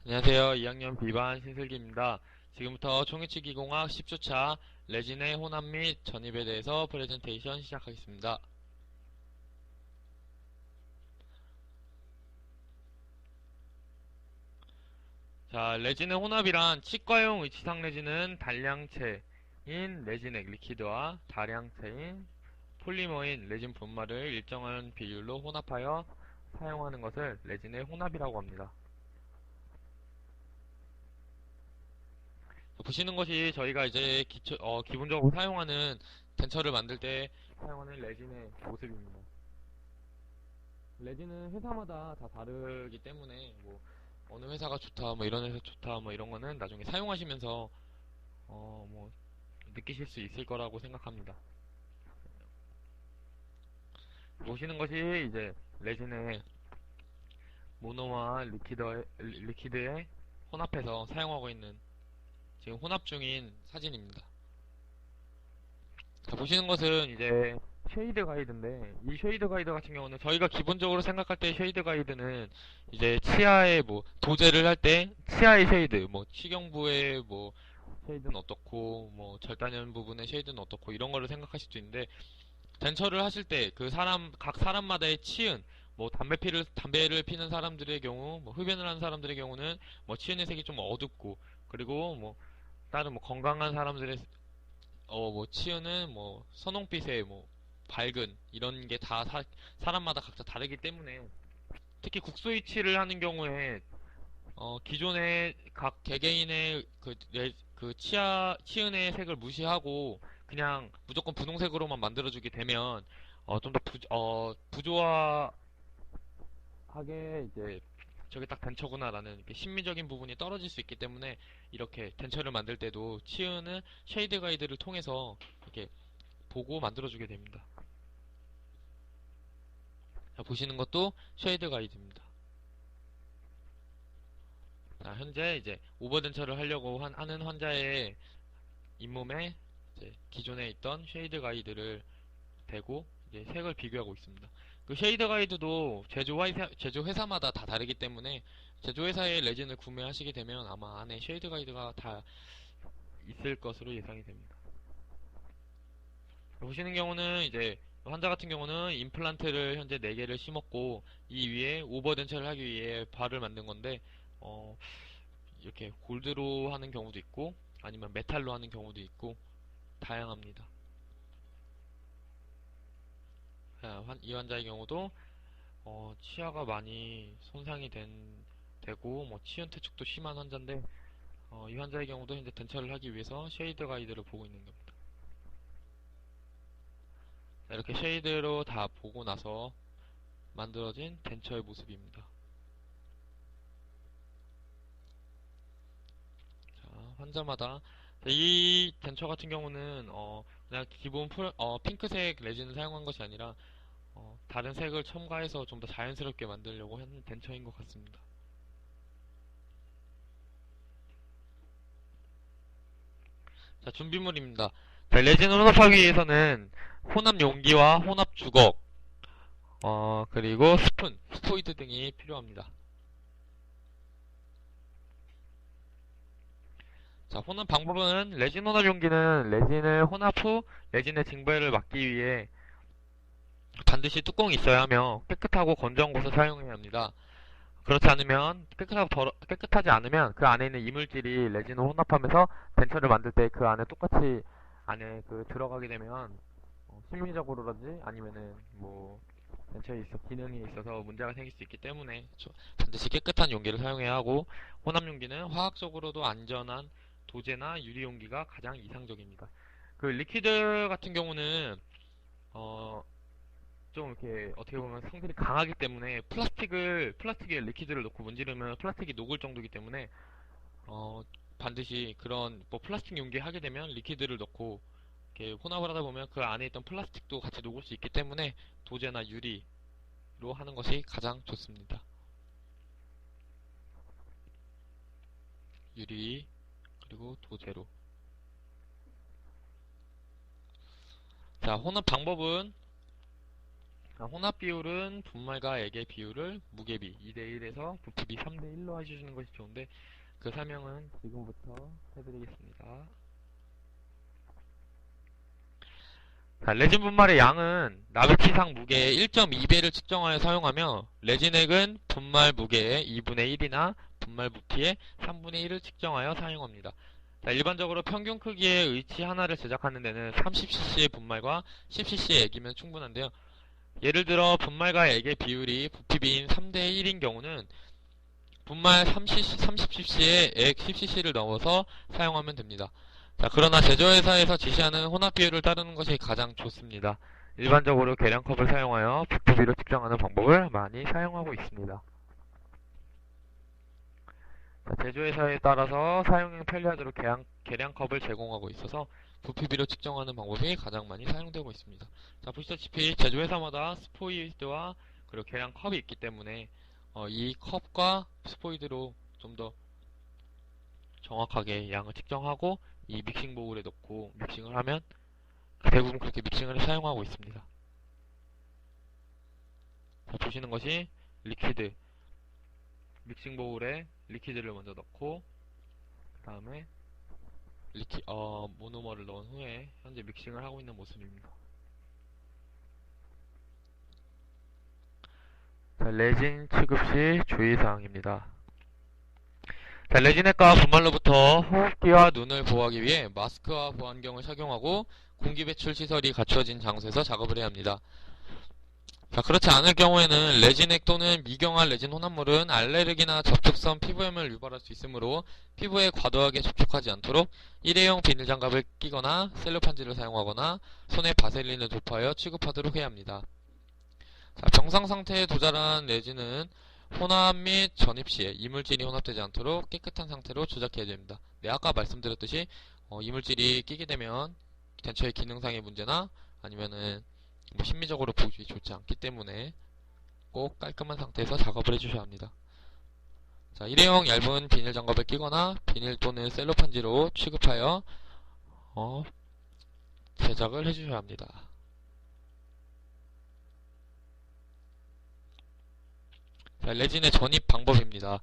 안녕하세요. 2학년 B반 신슬기입니다. 지금부터 총이치기공학 10주차 레진의 혼합 및 전입에 대해서 프레젠테이션 시작하겠습니다. 자, 레진의 혼합이란 치과용 의치상 레진은 단량체인 레진액 리퀴드와 다량체인 폴리머인 레진 분말을 일정한 비율로 혼합하여 사용하는 것을 레진의 혼합이라고 합니다. 보시는 것이 저희가 이제 기본적으로 사용하는 덴처를 만들 때 사용하는 레진의 모습입니다. 레진은 회사마다 다 다르기 때문에 뭐 어느 회사가 좋다, 뭐 이런 회사 좋다, 뭐 이런 거는 나중에 사용하시면서 뭐 느끼실 수 있을 거라고 생각합니다. 보시는 것이 이제 레진의 모노와 리퀴드에 혼합해서 사용하고 있는 지금 혼합 중인 사진입니다. 자, 보시는 것은 이제 쉐이드 가이드인데 이 쉐이드 가이드 같은 경우는 저희가 기본적으로 생각할 때 쉐이드 가이드는 이제 치아에 뭐 도제를 할 때 치아의 쉐이드, 뭐 치경부의 뭐 쉐이드는 어떻고 뭐 절단면 부분의 쉐이드는 어떻고 이런 거를 생각하실 수 있는데 덴처를 하실 때 그 사람 각 사람마다의 치은 뭐 담배를 피는 사람들의 경우 뭐 흡연을 하는 사람들의 경우는 뭐 치은의 색이 좀 어둡고 그리고 뭐 다른 뭐 건강한 사람들의 뭐 치유는 뭐 선홍빛의 뭐 밝은 이런 게 다 사람마다 각자 다르기 때문에 특히 국소이치를 하는 경우에 기존의 각 개개인의 그 치은의 색을 무시하고 그냥 무조건 분홍색으로만 만들어주게 되면 좀 더 부조화하게 이제 저게 딱 덴처구나라는 이렇게 심미적인 부분이 떨어질 수 있기 때문에 이렇게 덴처를 만들 때도 치은은 쉐이드 가이드를 통해서 이렇게 보고 만들어주게 됩니다. 자, 보시는 것도 쉐이드 가이드입니다. 자, 현재 이제 오버덴처를 하려고 하는 환자의 잇몸에 이제 기존에 있던 쉐이드 가이드를 대고 이제 색을 비교하고 있습니다. 그 쉐이드 가이드도 제조 회사마다 다 다르기 때문에 제조회사의 레진을 구매하시게 되면 아마 안에 쉐이드 가이드가 다 있을 것으로 예상이 됩니다. 보시는 경우는 이제 환자 같은 경우는 임플란트를 현재 4개를 심었고 이 위에 오버덴처를 하기 위해 발을 만든 건데 어, 이렇게 골드로 하는 경우도 있고 아니면 메탈로 하는 경우도 있고 다양합니다. 이 환자의 경우도 치아가 많이 손상이 되고 뭐 치연 퇴축도 심한 환자인데 이 환자의 경우도 현재 덴처를 하기 위해서 쉐이드 가이드를 보고 있는 겁니다. 이렇게 쉐이드로 다 보고 나서 만들어진 덴처의 모습입니다. 자, 환자마다 이 덴처 같은 경우는 그냥 기본 핑크색 레진을 사용한 것이 아니라 다른 색을 첨가해서 좀 더 자연스럽게 만들려고 한 덴처인 것 같습니다. 자, 준비물입니다. 자, 레진을 혼합하기 위해서는 혼합 용기와 혼합 주걱, 그리고 스푼, 스포이드 등이 필요합니다. 자, 혼합 방법은 레진 혼합 용기는 레진을 혼합 후 레진의 증발을 막기 위해 반드시 뚜껑이 있어야 하며 깨끗하고 건조한 곳을 사용해야 합니다. 그렇지 않으면 깨끗하지 않으면 그 안에 있는 이물질이 레진을 혼합하면서 덴처를 만들 때 그 안에 똑같이 안에 그 들어가게 되면 심리적으로라든지 아니면은 뭐 덴처에 있어 기능이 있어서 문제가 생길 수 있기 때문에 반드시 깨끗한 용기를 사용해야 하고 혼합 용기는 화학적으로도 안전한 도제나 유리 용기가 가장 이상적입니다. 그 리퀴드 같은 경우는 어, 좀 이렇게 어떻게 보면 성질이 강하기 때문에 플라스틱에 리퀴드를 넣고 문지르면 플라스틱이 녹을 정도이기 때문에 어, 반드시 그런 뭐 플라스틱 용기에 하게 되면 리퀴드를 넣고 이렇게 혼합을 하다 보면 그 안에 있던 플라스틱도 같이 녹을 수 있기 때문에 도제나 유리로 하는 것이 가장 좋습니다. 유리 그리고 도제로. 자, 혼합 방법은 혼합 비율은 분말과 액의 비율을 무게비 2대1에서 부피비 3대1로 해주시는 것이 좋은데 그 설명은 지금부터 해드리겠습니다. 자, 레진 분말의 양은 나베치상 무게의 1.2배를 측정하여 사용하며 레진액은 분말 무게의 2분의 1이나 분말 부피의 3분의 1을 측정하여 사용합니다. 자, 일반적으로 평균 크기의 의치 하나를 제작하는 데는 30cc의 분말과 10cc의 액이면 충분한데요. 예를 들어 분말과 액의 비율이 부피비인 3대1인 경우는 분말 30cc에 액 10cc를 넣어서 사용하면 됩니다. 자, 그러나 제조회사에서 지시하는 혼합 비율을 따르는 것이 가장 좋습니다. 일반적으로 계량컵을 사용하여 부피비를 측정하는 방법을 많이 사용하고 있습니다. 자, 제조회사에 따라서 사용이 편리하도록 계량컵을 제공하고 있어서 부피비를 측정하는 방법이 가장 많이 사용되고 있습니다. 자, 보시다시피 제조회사마다 스포이드와 그리고 계량컵이 있기 때문에 이 컵과 스포이드로 좀 더 정확하게 양을 측정하고 이 믹싱 보울에 넣고 믹싱을 하면 대부분 그렇게 믹싱을 사용하고 있습니다. 자, 보시는 것이 리퀴드 믹싱 보울에 리퀴드를 먼저 넣고 그 다음에 모노머를 넣은 후에 현재 믹싱을 하고 있는 모습입니다. 자, 레진 취급 시 주의사항입니다. 자, 레진액과 분말로부터 호흡기와 눈을 보호하기 위해 마스크와 보안경을 착용하고 공기 배출 시설이 갖춰진 장소에서 작업을 해야 합니다. 자, 그렇지 않을 경우에는 레진액 또는 미경화 레진 혼합물은 알레르기나 접촉성 피부염을 유발할 수 있으므로 피부에 과도하게 접촉하지 않도록 일회용 비닐 장갑을 끼거나 셀로판지를 사용하거나 손에 바셀린을 도포하여 취급하도록 해야 합니다. 자, 병상 상태에 도달한 레진은 혼합 및 전입 시에 이물질이 혼합되지 않도록 깨끗한 상태로 조작해야 됩니다. 네, 아까 말씀드렸듯이 이물질이 끼게 되면 전체의 기능상의 문제나 아니면은 심미적으로 보기 좋지 않기 때문에 꼭 깔끔한 상태에서 작업을 해주셔야 합니다. 자, 일회용 얇은 비닐 장갑을 끼거나 비닐 또는 셀로판지로 취급하여 제작을 해주셔야 합니다. 자, 레진의 전입 방법입니다.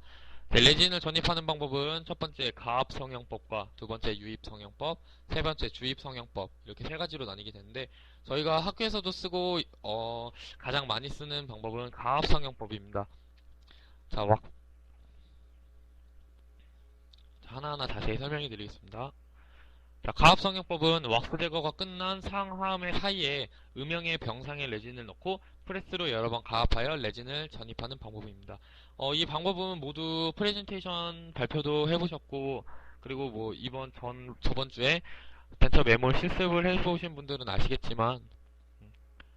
네, 레진을 전입하는 방법은 첫 번째 가압 성형법과 두 번째 유입 성형법, 세 번째 주입 성형법 이렇게 세 가지로 나뉘게 되는데 저희가 학교에서도 쓰고 가장 많이 쓰는 방법은 가압 성형법입니다. 자, 하나하나 자세히 설명해 드리겠습니다. 자, 가압 성형법은 왁스 제거가 끝난 상하암의 사이에 음영의 병상에 레진을 넣고 프레스로 여러 번 가압하여 레진을 전입하는 방법입니다. 이 방법은 모두 프레젠테이션 발표도 해보셨고 그리고 뭐 저번 주에 벤처 메몰 실습을 해보신 분들은 아시겠지만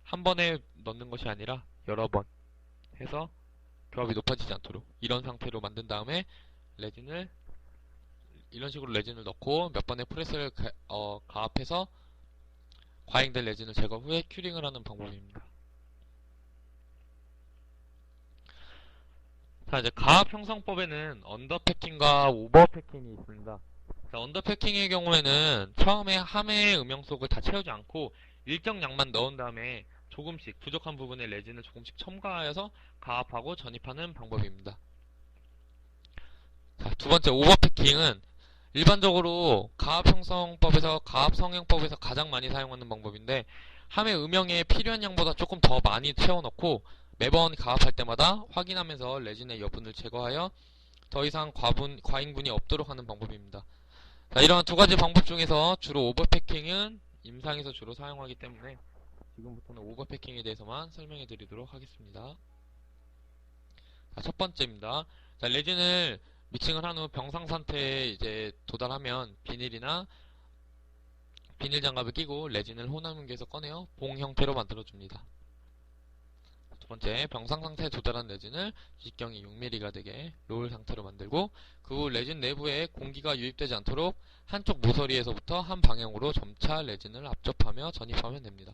한 번에 넣는 것이 아니라 여러 번 해서 교합이 높아지지 않도록 이런 상태로 만든 다음에 이런 식으로 레진을 넣고 몇 번의 프레스를 가압해서 과잉된 레진을 제거 후에 큐링을 하는 방법입니다. 자, 이제 가압 형성법에는 언더패킹과 오버패킹이 있습니다. 자, 언더패킹의 경우에는 처음에 함의 음영속을 다 채우지 않고 일정 양만 넣은 다음에 조금씩 부족한 부분에 레진을 조금씩 첨가하여서 가압하고 전입하는 방법입니다. 자, 두 번째 오버패킹은 일반적으로 가압 형성법에서 가압 성형법에서 가장 많이 사용하는 방법인데 함의 음영에 필요한 양보다 조금 더 많이 채워넣고 매번 가압할 때마다 확인하면서 레진의 여분을 제거하여 더 이상 과잉분이 없도록 하는 방법입니다. 자, 이러한 두 가지 방법 중에서 주로 오버패킹은 임상에서 주로 사용하기 때문에 지금부터는 오버패킹에 대해서만 설명해 드리도록 하겠습니다. 자, 첫 번째입니다. 자, 레진을 믹싱을 한 후 병상 상태에 이제 도달하면 비닐이나 비닐 장갑을 끼고 레진을 혼합용기에서 꺼내어 봉 형태로 만들어줍니다. 두 번째, 병상 상태에 도달한 레진을 직경이 6mm가 되게 롤 상태로 만들고 그 후 레진 내부에 공기가 유입되지 않도록 한쪽 모서리에서부터 한 방향으로 점차 레진을 압접하며 전입하면 됩니다.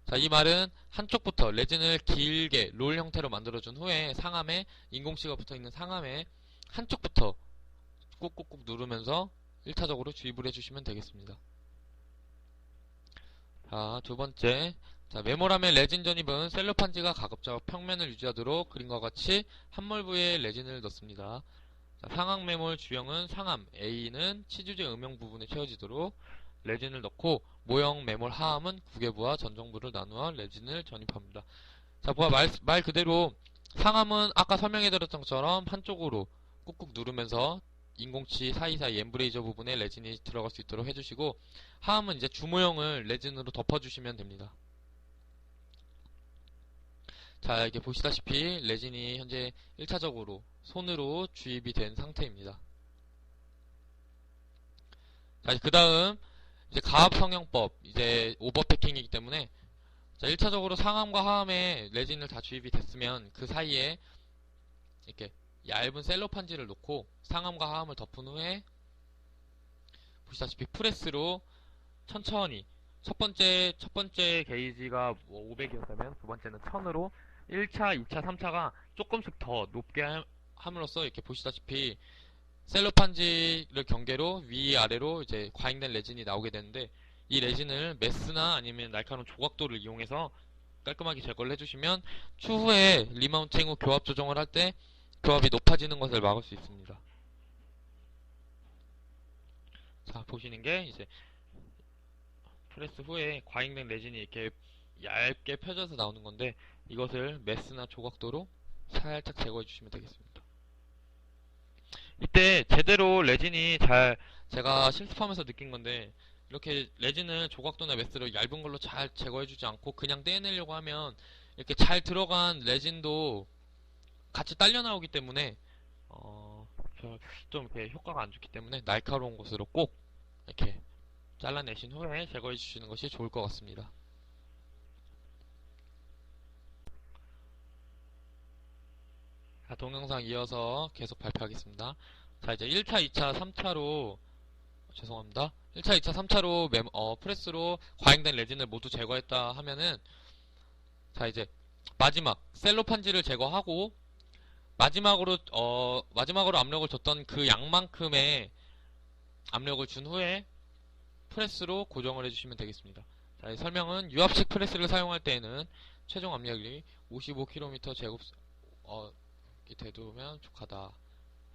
자, 이 말은 한쪽부터 레진을 길게 롤 형태로 만들어준 후에 상암에 인공씨가 붙어있는 상암에 한쪽부터 꾹꾹꾹 누르면서 1차적으로 주입을 해주시면 되겠습니다. 자, 두 번째, 자, 메모라면 레진 전입은 셀로판지가 가급적 평면을 유지하도록 그림과 같이 함몰부에 레진을 넣습니다. 자, 상악 메몰 주형은 상함, A는 치주제 음영 부분에 채워지도록 레진을 넣고, 모형 메몰 하함은 구개부와 전정부를 나누어 레진을 전입합니다. 자, 말 그대로 상함은 아까 설명해드렸던 것처럼 한쪽으로 꾹꾹 누르면서 인공치 사이사이 엠브레이저 부분에 레진이 들어갈 수 있도록 해주시고, 하함은 이제 주모형을 레진으로 덮어주시면 됩니다. 자, 이렇게 보시다시피 레진이 현재 1차적으로 손으로 주입이 된 상태입니다. 자, 그 다음 이제 가압 성형법, 이제 오버패킹이기 때문에, 자, 1차적으로 상함과 하함에 레진을 다 주입이 됐으면 그 사이에 이렇게 얇은 셀로판지를 놓고 상함과 하함을 덮은 후에 보시다시피 프레스로 천천히 첫 번째 게이지가 500이었다면 두 번째는 1000으로 1차, 2차, 3차가 조금씩 더 높게 함으로써 이렇게 보시다시피 셀로판지를 경계로 위아래로 이제 과잉된 레진이 나오게 되는데, 이 레진을 메스나 아니면 날카로운 조각도를 이용해서 깔끔하게 제거를 해주시면 추후에 리마운팅 후 교합 조정을 할 때 교합이 높아지는 것을 막을 수 있습니다. 자, 보시는 게 이제 프레스 후에 과잉된 레진이 이렇게 얇게 펴져서 나오는 건데, 이것을 메스나 조각도로 살짝 제거해 주시면 되겠습니다. 이때 제대로 레진이 제가 실습하면서 느낀 건데, 이렇게 레진을 조각도나 메스로 얇은 걸로 잘 제거해 주지 않고 그냥 떼내려고 하면 이렇게 잘 들어간 레진도 같이 딸려 나오기 때문에 좀 이렇게 효과가 안 좋기 때문에 날카로운 곳으로 꼭 이렇게 잘라내신 후에 제거해 주시는 것이 좋을 것 같습니다. 자, 동영상 이어서 계속 발표하겠습니다. 자, 이제 1차, 2차, 3차로 죄송합니다. 1차, 2차, 3차로 프레스로 과잉된 레진을 모두 제거했다 하면은, 자, 이제 마지막 셀로판지를 제거하고 마지막으로 압력을 줬던 그 양만큼의 압력을 준 후에 프레스로 고정을 해주시면 되겠습니다. 자, 이 설명은 유압식 프레스를 사용할 때에는 최종 압력이 55km 제곱 되도면 족하다.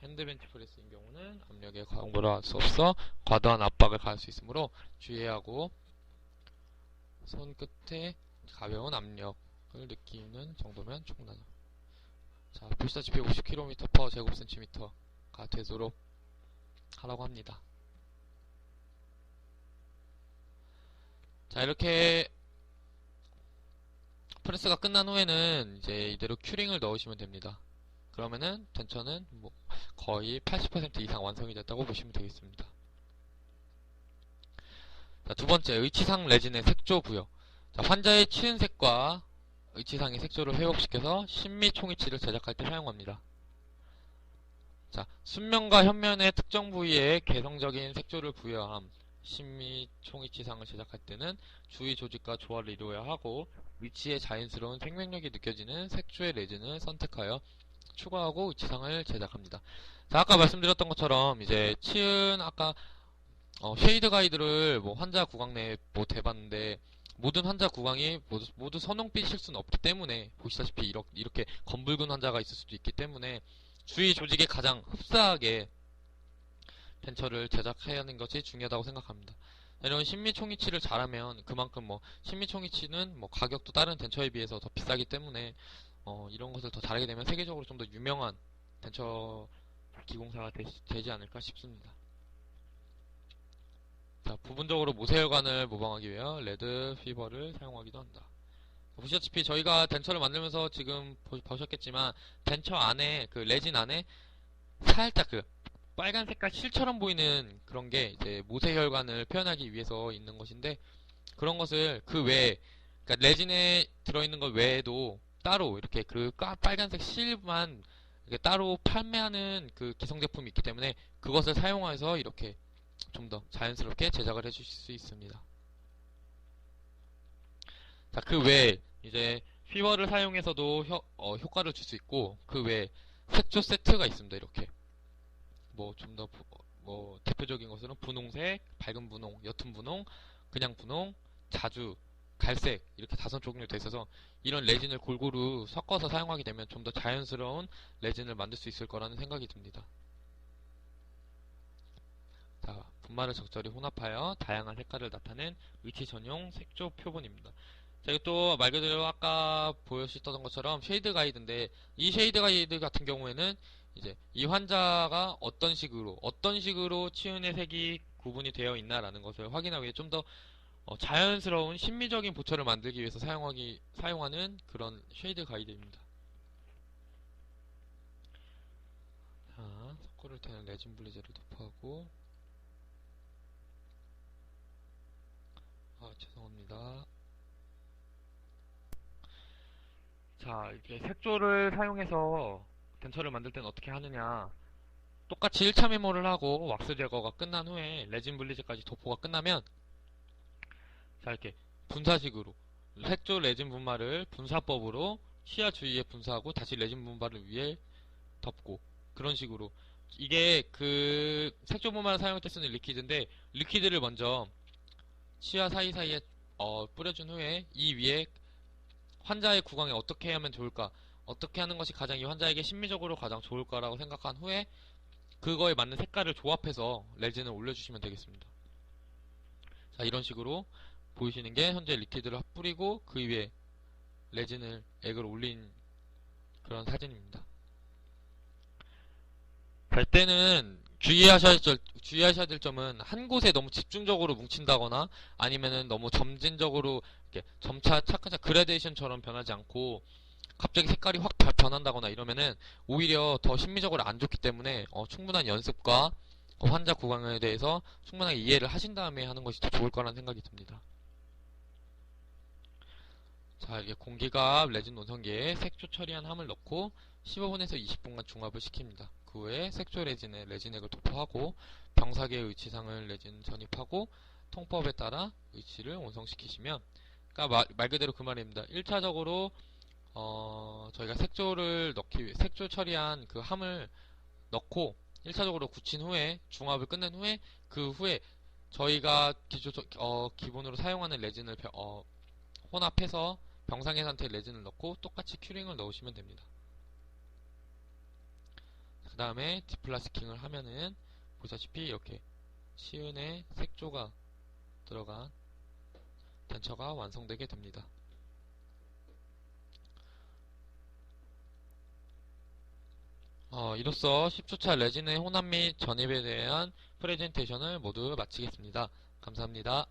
핸드벤치 프레스인 경우는 압력에 과용보다 할 수 없어 과도한 압박을 가할 수 있으므로 주의해야 하고, 손끝에 가벼운 압력을 느끼는 정도면 충분하다. 자, 보시다시피 50km/s 제곱센티미터가 되도록 하라고 합니다. 자, 이렇게 프레스가 끝난 후에는 이제 이대로 큐링을 넣으시면 됩니다. 그러면은 덴처는 거의 80% 이상 완성이 됐다고 보시면 되겠습니다. 자, 두 번째, 의치상 레진의 색조 부여. 자, 환자의 치은색과 의치상의 색조를 회복시켜서 신미 총이치를 제작할 때 사용합니다. 자, 순면과 현면의 특정 부위에 개성적인 색조를 부여함. 신미 총이치상을 제작할 때는 주위 조직과 조화를 이루어야 하고, 위치에 자연스러운 생명력이 느껴지는 색조의 레진을 선택하여 추가하고 의치상을 제작합니다. 자, 아까 말씀드렸던 것처럼 이제 치은 아까 쉐이드 가이드를 환자 구강 내에 대봤는데, 모든 환자 구강이 모두 선홍빛일 수는 없기 때문에, 보시다시피 이렇게 검붉은 환자가 있을 수도 있기 때문에 주위 조직에 가장 흡사하게 덴처를 제작해야 하는 것이 중요하다고 생각합니다. 이런 신미총이치를 잘하면 그만큼 신미총이치는 가격도 다른 덴처에 비해서 더 비싸기 때문에 이런 것을 더 잘하게 되면 세계적으로 좀 더 유명한 덴처 기공사가 되지 않을까 싶습니다. 자, 부분적으로 모세혈관을 모방하기 위해 레드 피버를 사용하기도 한다. 보시다시피 저희가 덴처를 만들면서 지금 보셨겠지만, 덴처 안에 그 레진 안에 살짝 그 빨간 색깔 실처럼 보이는 그런 게 이제 모세혈관을 표현하기 위해서 있는 것인데, 그런 것을 그 외에, 그러니까 레진에 들어있는 것 외에도 따로 이렇게 그 빨간색 실만 이렇게 따로 판매하는 그 기성 제품이 있기 때문에 그것을 사용해서 이렇게 좀 더 자연스럽게 제작을 해주실 수 있습니다. 자, 그 외에 이제 휘버를 사용해서도 효과를 줄 수 있고, 그 외에 색조 세트가 있습니다. 이렇게 좀 더 대표적인 것으로는 분홍색, 밝은 분홍, 옅은 분홍, 그냥 분홍, 자주 갈색 이렇게 5종류 돼 있어서 이런 레진을 골고루 섞어서 사용하게 되면 좀 더 자연스러운 레진을 만들 수 있을 거라는 생각이 듭니다. 자, 분말을 적절히 혼합하여 다양한 색깔을 나타낸 의치 전용 색조 표본입니다. 자, 이것도 말 그대로 아까 보여주셨던 것처럼 쉐이드 가이드인데, 이 쉐이드 가이드 같은 경우에는 이제 이 환자가 어떤 식으로 치은의 색이 구분이 되어 있나라는 것을 확인하기 위해 좀 더 자연스러운 심미적인 보철을 만들기 위해서 사용하는 그런 쉐이드 가이드입니다. 자, 석고를 태는 레진 분리제를 도포하고, 죄송합니다. 자, 이렇게 색조를 사용해서 den처를 만들 때는 어떻게 하느냐. 똑같이 1차 메모를 하고 왁스 제거가 끝난 후에 레진 분리제까지 도포가 끝나면, 자, 이렇게 분사식으로 색조 레진 분말을 분사법으로 시야 주위에 분사하고 다시 레진 분말을 위에 덮고, 그런 식으로. 이게 그 색조 분말을 사용할 때 쓰는 리퀴드인데, 리퀴드를 먼저 시야 사이사이에 뿌려준 후에 이 위에 환자의 구강에 어떻게 하면 좋을까, 어떻게 하는 것이 가장 이 환자에게 심미적으로 가장 좋을까라고 생각한 후에 그거에 맞는 색깔을 조합해서 레진을 올려주시면 되겠습니다. 자, 이런 식으로 보이시는 게 현재 리퀴드를 뿌리고 그 위에 액을 올린 그런 사진입니다. 자, 이때는 주의하셔야 될 점은 한 곳에 너무 집중적으로 뭉친다거나 아니면은 너무 점진적으로 이렇게 점차 차근차근 그라데이션처럼 변하지 않고 갑자기 색깔이 확 변한다거나 이러면은 오히려 더 심미적으로 안 좋기 때문에 충분한 연습과 환자 구강에 대해서 충분하게 이해를 하신 다음에 하는 것이 더 좋을 거라는 생각이 듭니다. 자, 이게 공기갑 레진 논성기에 색조 처리한 함을 넣고 15분에서 20분간 중합을 시킵니다. 그 후에 색조 레진에 레진액을 도포하고 병사기의 의치상을 레진 전입하고 통법에 따라 의치를 완성시키시면, 그러니까 말 그대로 그 말입니다. 1차적으로 저희가 색조 처리한 그 함을 넣고 1차적으로 굳힌 후에 중합을 끝낸 후에 그 후에 저희가 기본으로 사용하는 레진을 혼합해서 병상의 상태에 레진을 넣고 똑같이 큐링을 넣으시면 됩니다. 그 다음에 디플라스킹을 하면은 보시다시피 이렇게 치은에 색조가 들어간 den처가 완성되게 됩니다. 이로써 10초차 레진의 혼합 및 전입에 대한 프레젠테이션을 모두 마치겠습니다. 감사합니다.